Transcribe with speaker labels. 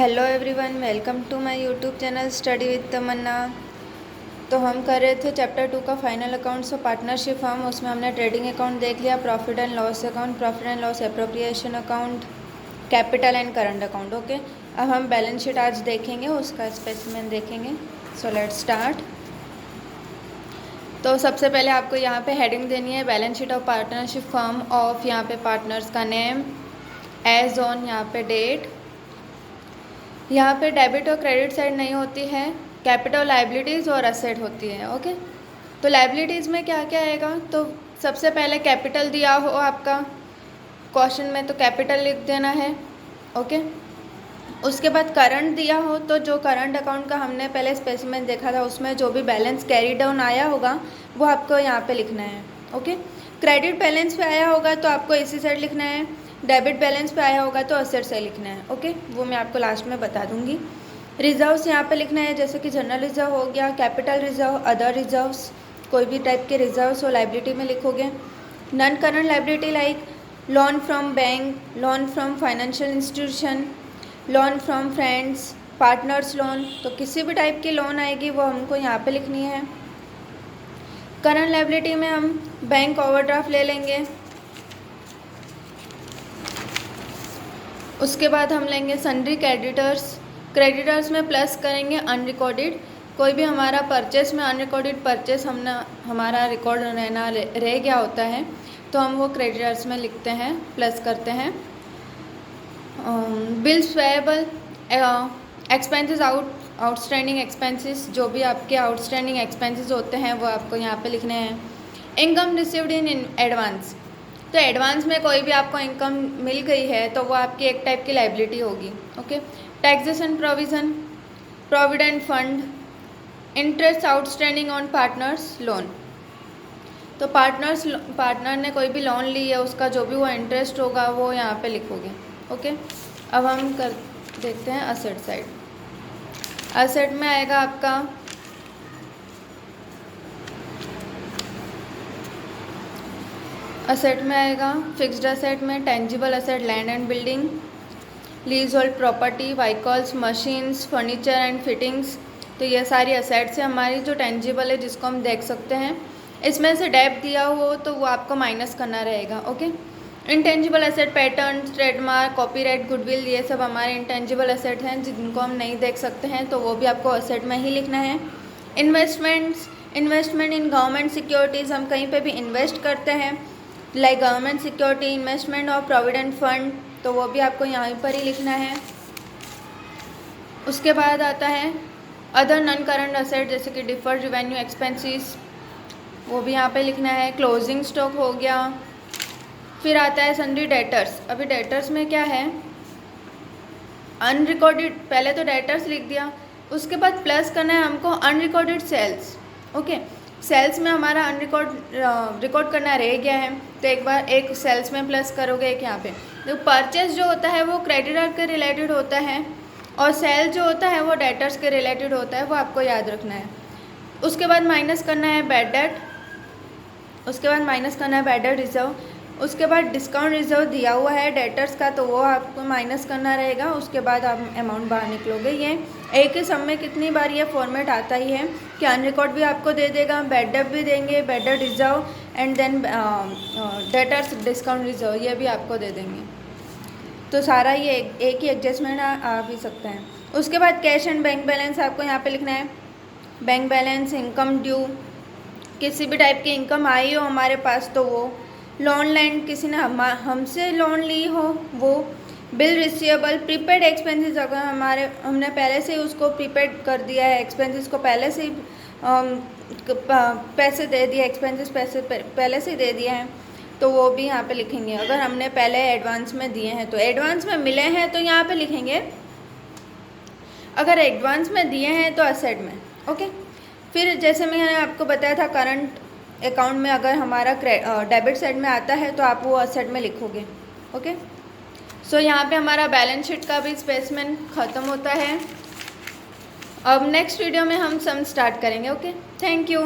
Speaker 1: Hello everyone, welcome to my YouTube channel study with Tamanna. तो हम कर रहे थे चैप्टर 2 का final accounts of partnership firm. उसमें हमने ट्रेडिंग अकाउंट देख लिया, profit and loss account, profit and loss appropriation account, capital and current account. Okay, अब हम बैलेंस शीट आज देखेंगे, उसका स्पेसिमेन देखेंगे। So let's start. तो सबसे पहले आपको यहाँ पे हेडिंग देनी है, balance sheet of partnership firm of, यहाँ पे पार्टनर्स का नेम, एज ऑन, यहाँ पे डेट। यहाँ पे डेबिट और क्रेडिट साइड नहीं होती है, कैपिटल, लाइबिलिटीज़ और असेट होती है। ओके, तो लाइबिलिटीज़ में क्या क्या आएगा? तो सबसे पहले कैपिटल दिया हो आपका क्वेश्चन में तो कैपिटल लिख देना है। ओके, उसके बाद करंट दिया हो तो जो करंट अकाउंट का हमने पहले स्पेसिमेन देखा था उसमें जो भी बैलेंस कैरी डाउन आया होगा वो आपको यहाँ पे लिखना है। ओके, क्रेडिट बैलेंस पे आया होगा तो आपको इसी साइड लिखना है, डेबिट बैलेंस पे आया होगा तो असेट से लिखना है। ओके, वो मैं आपको लास्ट में बता दूंगी। रिजर्व्स यहाँ पे लिखना है, जैसे कि जनरल रिजर्व हो गया, कैपिटल रिजर्व, अदर रिजर्व्स, कोई भी टाइप के रिजर्व्स हो लाइबिलिटी में लिखोगे। Non current liability like loan from bank, loan from financial institution, loan from friends, partners loan, तो किसी भी टाइप की लोन आएगी वो हमको यहाँ पे लिखनी है। करंट लाइबिलिटी में हम बैंक ओवरड्राफ्ट ले लेंगे। उसके बाद हम लेंगे सन्ड्री क्रेडिटर्स। क्रेडिटर्स में प्लस करेंगे अनरिकॉर्डेड, कोई भी हमारा परचेस में अनरिकॉर्डेड परचेस हमारा रिकॉर्ड रह गया होता है तो हम वो क्रेडिटर्स में लिखते हैं, प्लस करते हैं। Bills payable, expenses outstanding expenses, जो भी आपके आउटस्टैंडिंग एक्सपेंसेस होते हैं वो आपको यहाँ पे लिखने हैं। इनकम रिसीव्ड इन एडवांस, तो एडवांस में कोई भी आपको इनकम मिल गई है तो वो आपकी एक टाइप की लाइबिलिटी होगी। Okay, taxation provision, provident fund, interest outstanding on partners loan, तो पार्टनर ने कोई भी लोन ली है उसका जो भी वो इंटरेस्ट होगा वो यहाँ पे लिखोगे। ओके, अब हम देखते हैं असेट साइड। असेट में आएगा आपका फिक्स्ड असेट में tangible asset, land and building, lease hold property, vehicles, machines, furniture and fittings, तो ये सारी असेट्स है हमारी जो टेंजिबल है जिसको हम देख सकते हैं। इसमें से डेब्ट दिया हो तो वो आपको माइनस करना रहेगा। Okay, intangible asset, pattern, trademark, copyright, goodwill, ये सब हमारे इंटेंजिबल असेट हैं जिनको हम नहीं देख सकते हैं तो वो भी आपको असेट में ही लिखना है। इन्वेस्टमेंट इन गवर्नमेंट सिक्योरिटीज़, हम कहीं पे भी इन्वेस्ट करते हैं लाइक गवर्नमेंट सिक्योरिटी, इन्वेस्टमेंट और प्रोविडेंट फंड, तो वो भी आपको यहाँ पर ही लिखना है। उसके बाद आता है अदर नॉन करंट असेट, जैसे कि डिफर्ड रिवेन्यू एक्सपेंसेस, वो भी यहाँ पे लिखना है। क्लोजिंग स्टॉक हो गया। फिर आता है सन्ड्री डेटर्स। अभी डेटर्स में क्या है, अनरिकॉर्डेड, पहले तो डेटर्स लिख दिया, उसके बाद प्लस करना है हमको अनरिकॉर्डेड सेल्स। ओके, सेल्स में हमारा रिकॉर्ड करना रह गया है तो एक सेल्स में प्लस करोगे, एक यहाँ पे। तो परचेस जो होता है वो क्रेडिटर के रिलेटेड होता है और सेल जो होता है वो डेटर्स के रिलेटेड होता है, वो आपको याद रखना है। उसके बाद माइनस करना है बैड डेट, उसके बाद माइनस करना है बैड डेट रिजर्व, उसके बाद डिस्काउंट रिजर्व दिया हुआ है डेटर्स का तो वो आपको माइनस करना रहेगा। उसके बाद आप अमाउंट बाहर निकलोगे। ये एक ही सब में कितनी बार ये फॉर्मेट आता ही है कि अनरिकॉर्ड भी आपको दे देगा, बैड डेट भी देंगे, bad debt reserve and then debtors discount reserve, ये भी आपको दे देंगे। तो सारा ये एक ही एडजस्टमेंट आ भी सकता है। उसके बाद कैश एंड बैंक बैलेंस आपको यहाँ पे लिखना है। बैंक बैलेंस, इनकम ड्यू, किसी भी टाइप की इनकम आई हो हमारे पास तो वो, लोन लैंड, किसी ने हमसे लोन ली हो वो, बिल रिसीवेबल, प्रीपेड एक्सपेंसेस, अगर हमने पहले से ही उसको प्रीपेड कर दिया है, एक्सपेंसेस को पहले से ही पैसे दे दिए, एक्सपेंसेस पैसे पहले से ही दे दिए हैं तो वो भी यहाँ पे लिखेंगे। अगर हमने पहले एडवांस में दिए हैं तो एडवांस में मिले हैं तो यहाँ पे लिखेंगे, अगर एडवांस में दिए हैं तो असेट में। ओके, फिर जैसे मैंने आपको बताया था करंट अकाउंट में अगर हमारा डेबिट साइड में आता है तो आप वो असेट में लिखोगे। ओके, सो यहाँ पे हमारा बैलेंस शीट का भी स्पेसिमेन ख़त्म होता है। अब नेक्स्ट वीडियो में हम सम स्टार्ट करेंगे। Okay, thank you.